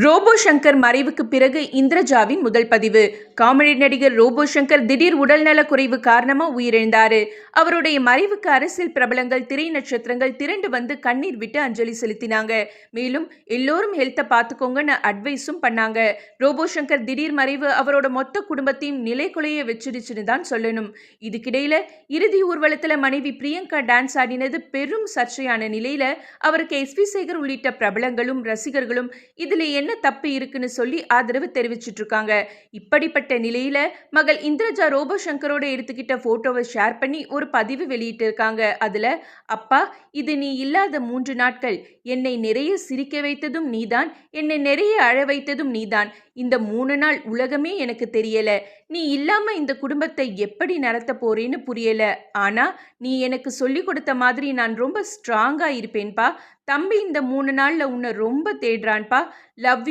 Robot Shankar மறைவுக்கு பிறகு இந்திரஜாவின் முதல் பதிவு. காமெடி நடிகர் ரோபோ சங்கர் திடீர் உடல்நலக் குறைவு காரணமா உயிரிழந்தாரு. அவருடைய மறைவுக்கு அரசியல் பிரபலங்கள், திரை நட்சத்திரங்கள் திரண்டு வந்து கண்ணீர் விட்டு அஞ்சலி செலுத்தினாங்க. மேலும் எல்லோரும் ஹெல்த்தை பார்த்துக்கோங்கன்னு அட்வைஸும் பண்ணாங்க. ரோபோ சங்கர் திடீர் மறைவு அவரோட மொத்த குடும்பத்தையும் நிலைகுலைய வச்சிருச்சுன்னு தான் சொல்லணும். இதுக்கிடையில இறுதி ஊர்வலத்துல மனைவி பிரியங்கா டான்ஸ் ஆடினது பெரும் சர்ச்சையான நிலையில அவருக்கு எஸ்.வி. சேகர் உள்ளிட்ட பிரபலங்களும் ரசிகர்களும் இதுல என்ன தப்பு இருக்குன்னு சொல்லி ஆதரவு தெரிவிச்சிட்டு இருக்காங்க. இப்படிப்பட்ட நிலையில மகள் இந்திரஜா ரோபோ சங்கரோட எடுத்துக்கிட்ட போட்டோவை ஷேர் பண்ணி ஒரு பதிவு வெளியிட்டு இருக்காங்க. அதுல, அப்பா, இது நீ இல்லாத 3 நாட்கள். என்னை நிறைய சிரிக்க வைத்ததும் நீதான், என்னை நிறைய அழ வைத்ததும் நீதான். இந்த 3 நாள் உலகமே எனக்கு தெரியல. நீ இல்லாம இந்த குடும்பத்தை எப்படி நடத்த போறேன்னு புரியல. ஆனா நீ எனக்கு சொல்லி கொடுத்த மாதிரி நான் ரொம்ப ஸ்ட்ராங்கா இருப்பேன்பா. தம்பி இந்த 3 நாள்ல உன்னை ரொம்ப தேடுறான்பா. Love you.